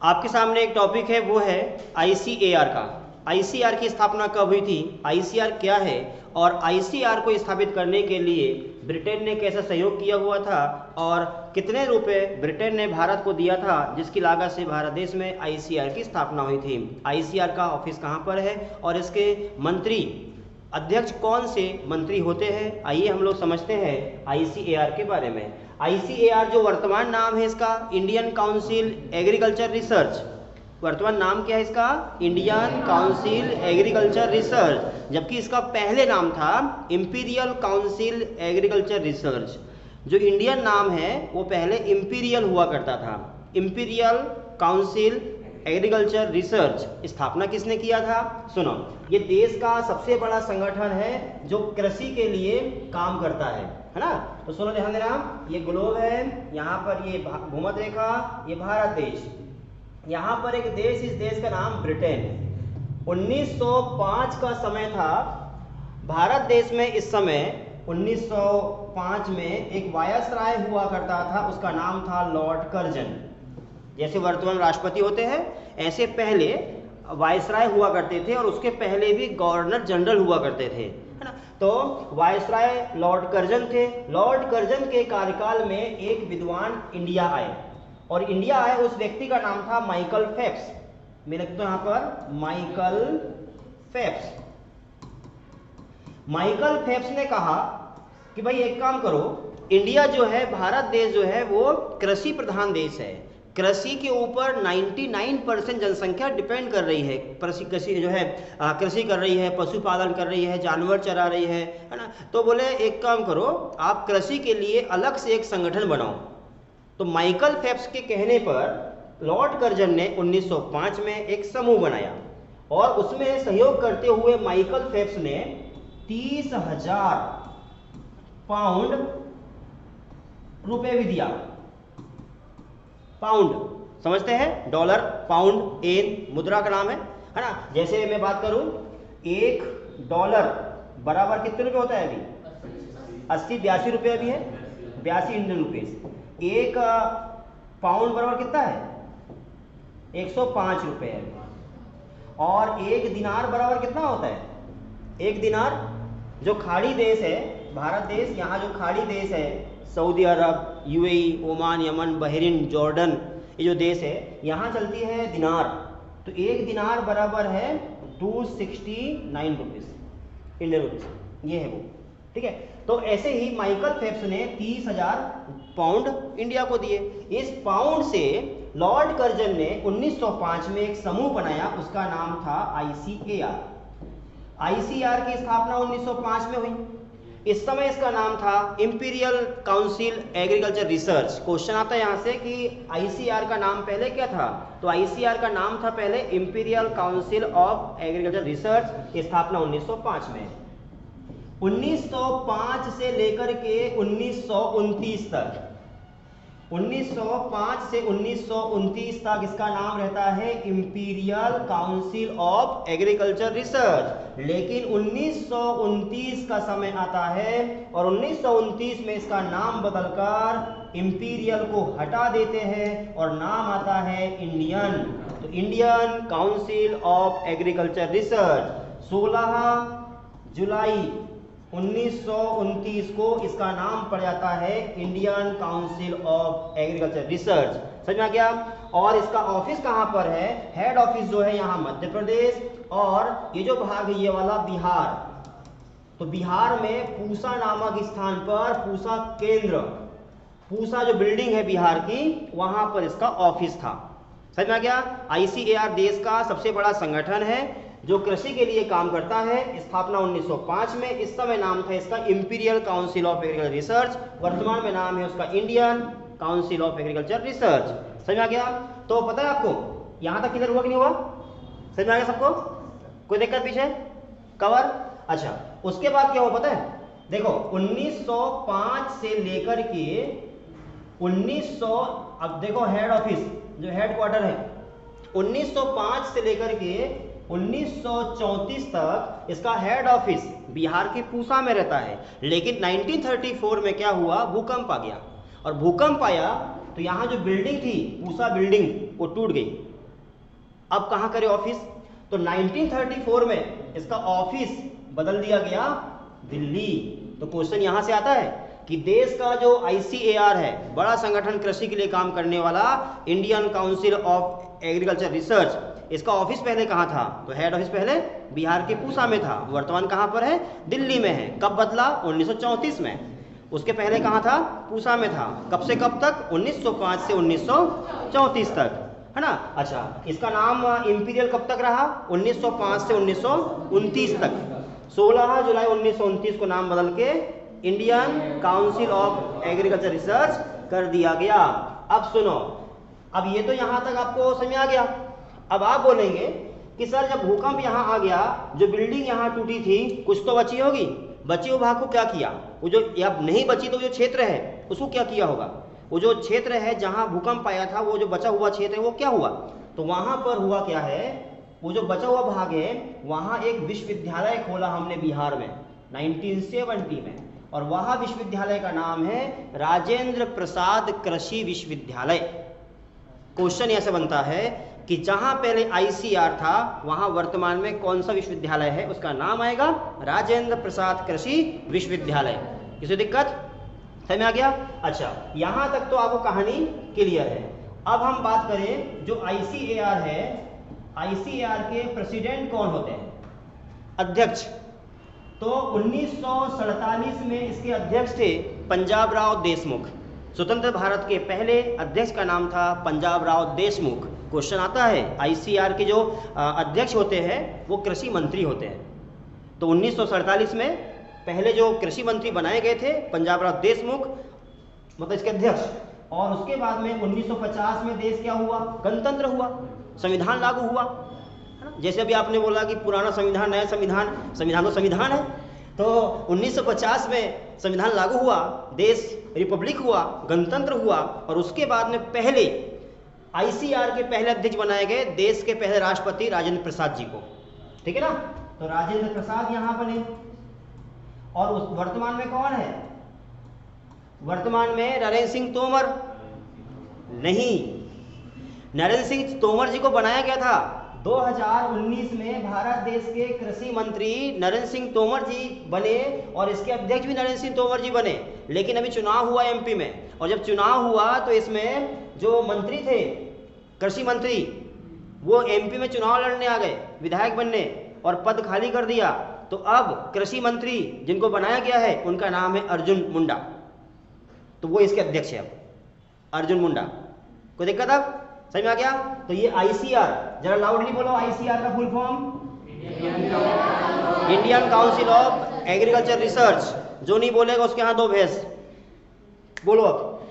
आपके सामने एक टॉपिक है, वो है आईसीएआर का। आईसीआर की स्थापना कब हुई थी, आईसीआर क्या है, और आईसीआर को स्थापित करने के लिए ब्रिटेन ने कैसा सहयोग किया हुआ था, और कितने रुपए ब्रिटेन ने भारत को दिया था जिसकी लागत से भारत देश में आईसीआर की स्थापना हुई थी। आईसीआर का ऑफिस कहाँ पर है और इसके मंत्री अध्यक्ष कौन से मंत्री होते हैं, आइए हम लोग समझते हैं आईसीएआर के बारे में। आईसीएआर जो वर्तमान नाम है इसका, इंडियन काउंसिल एग्रीकल्चर रिसर्च, वर्तमान नाम क्या है इसका, इंडियन काउंसिल एग्रीकल्चर रिसर्च, जबकि इसका पहले नाम था इंपीरियल काउंसिल एग्रीकल्चर रिसर्च। जो इंडियन नाम है वो पहले इंपीरियल हुआ करता था, इंपीरियल काउंसिल एग्रीकल्चर रिसर्च। स्थापना किसने किया था, सुनो, ये देश का सबसे बड़ा संगठन है जो कृषि के लिए काम करता है ना। तो सुनो, ध्यान देना, ये ग्लोब है, यहाँ पर ये भूमध्य रेखा, ये भारत देश, यहाँ पर एक देश, इस देश का नाम ब्रिटेन। 1905 का समय था भारत देश में। इस समय 1905 में एक वायसराय हुआ करता था, उसका नाम था लॉर्ड कर्जन। जैसे वर्तमान राष्ट्रपति होते हैं ऐसे पहले वायसराय हुआ करते थे, और उसके पहले भी गवर्नर जनरल हुआ करते थे, है ना। तो वायसराय लॉर्ड कर्जन थे। लॉर्ड कर्जन के कार्यकाल में एक विद्वान इंडिया आए, और इंडिया आए उस व्यक्ति का नाम था माइकल फेप्स। मैं लिखता हूं यहां पर माइकल फेप्स। माइकल फेप्स ने कहा कि भाई एक काम करो, इंडिया जो है, भारत देश जो है वो कृषि प्रधान देश है, कृषि के ऊपर 99% जनसंख्या डिपेंड कर रही है, कृषि जो है कृषि कर रही है, पशुपालन कर रही है, जानवर चरा रही है ना। तो बोले एक काम करो, आप कृषि के लिए अलग से एक संगठन बनाओ। तो माइकल फेप्स के कहने पर लॉर्ड कर्जन ने 1905 में एक समूह बनाया, और उसमें सहयोग करते हुए माइकल फेप्स ने 30,000 पाउंड रुपए भी दिया। पाउंड समझते हैं, डॉलर, पाउंड, एन मुद्रा का नाम है ना। जैसे मैं बात करूं, $1 बराबर कितने रुपए होता है अभी, 82 रुपये अभी है, 82 इंडियन रुपीज। एक पाउंड बराबर कितना है, 105 रुपये है। और एक दिनार बराबर कितना होता है, एक दिनार, जो खाड़ी देश है भारत देश, यहाँ जो खाड़ी देश है Saudi Arab, UAE, Oman, Yemen, Bahrain, Jordan, ये जो देश है यहाँ चलती है दिनार। तो एक दिनार बराबर है 269 रुपीज इंडियन रुपीज, ये है वो, ठीक है। तो ऐसे ही माइकल फेप्स ने 30,000 पाउंड इंडिया को दिए। इस पाउंड से लॉर्ड कर्जन ने 1905 में एक समूह बनाया, उसका नाम था आईसीएआर। आईसीआर की स्थापना 1905 में हुई। इस समय इसका नाम था imperial council agriculture research. Question आता है यहाँ से कि आईसीआर का नाम पहले क्या था, तो आईसीआर का नाम था पहले imperial council of agriculture research, स्थापना 1905 में। 1905 से लेकर के 1929 तक, 1905 से 1929 तक इसका नाम रहता है imperial council of agriculture research. लेकिन 1929 का समय आता है, और 1929 में इसका नाम बदलकर इंपीरियल को हटा देते हैं, और नाम आता है इंडियन। तो Indian council of agriculture research 16 जुलाई 1929 को इसका नाम पड़ जाता है Indian council of agriculture research. समझ में आ गया। और इसका ऑफिस कहां पर है, हेड ऑफिस जो है यहाँ मध्य प्रदेश, और ये जो भाग है ये वाला बिहार। तो बिहार में पूसा नामक स्थान पर, पूसा केंद्र, पूसा जो बिल्डिंग है बिहार की, वहां पर इसका ऑफिस था। समझ में आ गया। आईसीएआर देश का सबसे बड़ा संगठन है जो कृषि के लिए काम करता है। स्थापना 1905 में। इस समय नाम था इसका imperial council of agriculture research, वर्तमान में नाम है उसका Indian council of agriculture research. समझ में आ गया। तो पता है आपको, यहां तक क्लियर हुआ कि नहीं हुआ, समझ में आ गया सबको, कोई दिक्कत पीछे कवर। अच्छा, उसके बाद क्या हुआ पता है, देखो 1905 से लेकर के 1900, अब देखो हेड ऑफिस जो हेड क्वार्टर है, 1905 से लेकर के 1934 तक इसका हेड ऑफिस बिहार के पूसा में रहता है। लेकिन 1934 में क्या हुआ, भूकंप आ गया, और भूकंप आया तो यहाँ जो बिल्डिंग थी पूसा बिल्डिंग वो टूट गई। अब कहाँ करे ऑफिस? तो 1934 में इसका ऑफिस बदल दिया गया दिल्ली। तो क्वेश्चन यहाँ से आता है कि देश का जो ICAR है, बड़ा संगठन कृषि के लिए काम करने वाला, Indian council of agriculture research, इसका ऑफिस पहले कहाँ था? तो हेड ऑफिस पहले बिहार के पूसा में था, वर्तमान कहाँ पर है? दिल्ली में है। कब बदला? 1934 में। उसके पहले कहाँ था? पूसा में था। कब से कब तक? 1905 से 1934 तक, है ना। अच्छा, इसका नाम इंपीरियल कब तक रहा? 1905 से 1929 तक। 16 जुलाई 1929 को नाम बदल के Indian council of agriculture research कर दिया गया। अब सुनो, अब ये तो यहां तक आपको समझ आ गया। अब आप बोलेंगे कि सर जब भूकंप यहां आ गया, जो बिल्डिंग यहां टूटी थी कुछ तो बची होगी, बची हुई भाग को क्या किया? वो जो अब नहीं बची तो जो क्षेत्र है उसको क्या किया होगा? वो जो क्षेत्र है जहां भूकंप आया था, वो जो बचा हुआ क्षेत्र है वो क्या हुआ? तो वहां पर हुआ क्या है, वो जो बचा हुआ भाग है वहां एक विश्वविद्यालय खोला हमने बिहार में 1970 में, और वहां विश्वविद्यालय का नाम है राजेंद्र प्रसाद कृषि विश्वविद्यालय। क्वेश्चन ऐसे बनता है कि जहां पहले ICAR था वहां वर्तमान में कौन सा विश्वविद्यालय है? उसका नाम आएगा राजेंद्र प्रसाद कृषि विश्वविद्यालय। किसी दिक्कत? समझ में आ गया? अच्छा, यहां तक तो आपको कहानी क्लियर है। अब हम बात करें जो ICAR है, ICAR के प्रेसिडेंट कौन होते हैं? अध्यक्ष। तो 1947 में इसके अध्यक्ष थे पंजाब राव देशमुख। स्वतंत्र भारत के पहले अध्यक्ष का नाम था पंजाब राव देशमुख। क्वेश्चन आता है ICAR के जो अध्यक्ष होते हैं वो कृषि मंत्री होते हैं। तो 1947 में पहले जो कृषि मंत्री बनाए गए थे पंजाब राव देशमुख, मतलब इसके अध्यक्ष। और उसके बाद में 1950 में देश क्या हुआ? गणतंत्र हुआ, संविधान लागू हुआ, है ना। जैसे अभी आपने बोला कि पुराना संविधान, नया संविधान, संविधान तो संविधान है। तो 1950 में संविधान लागू हुआ, देश रिपब्लिक हुआ, गणतंत्र हुआ, और उसके बाद में पहले ICAR के पहले अध्यक्ष बनाए गए देश के पहले राष्ट्रपति राजेंद्र प्रसाद जी को। ठीक है ना। तो राजेंद्र प्रसाद यहां बने। और उस वर्तमान में कौन है? वर्तमान में नरेंद्र सिंह तोमर नहीं, नरेंद्र सिंह तोमर जी को बनाया गया था 2019 में। भारत देश के कृषि मंत्री नरेंद्र सिंह तोमर जी बने और इसके अध्यक्ष भी नरेंद्र सिंह तोमर जी बने। लेकिन अभी चुनाव हुआ MP में, और जब चुनाव हुआ तो इसमें जो मंत्री थे कृषि मंत्री वो MP में चुनाव लड़ने आ गए, विधायक बनने, और पद खाली कर दिया। तो अब कृषि मंत्री जिनको बनाया गया है उनका नाम है अर्जुन मुंडा। तो वो इसके अध्यक्ष है अब, अर्जुन मुंडा। कोई दिक्कत? अब समझ में आ गया? तो ये ICAR, जरा लाउडली बोलो, ICAR का full form Indian council of agriculture research. जो नहीं बोलेगा उसके यहाँ 2 भैंस। बोलो अब,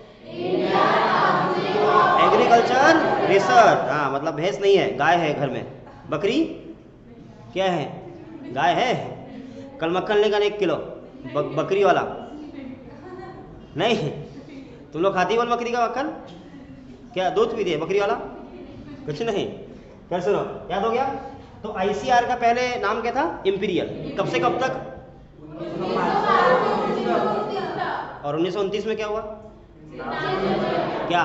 एग्रीकल्चर रिसर्च। हाँ, मतलब भैंस नहीं है, गाय है घर में। बकरी क्या है? गाय है। कल मक्खन लेगा 1 किलो बकरी वाला। नहीं, तुम लोग खाती बोल बकरी का मक्खन? क्या दूध पीती है बकरी वाला? कुछ नहीं। कर सुनो, याद हो गया? तो ICAR का पहले नाम क्या था? इंपीरियल। कब से कब तक? और 1929 में क्या हुआ? क्या?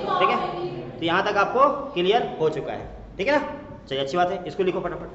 ठीक है, तो यहां तक आपको क्लियर हो चुका है। ठीक है ना। चलिए, अच्छी बात है, इसको लिखो फटाफट।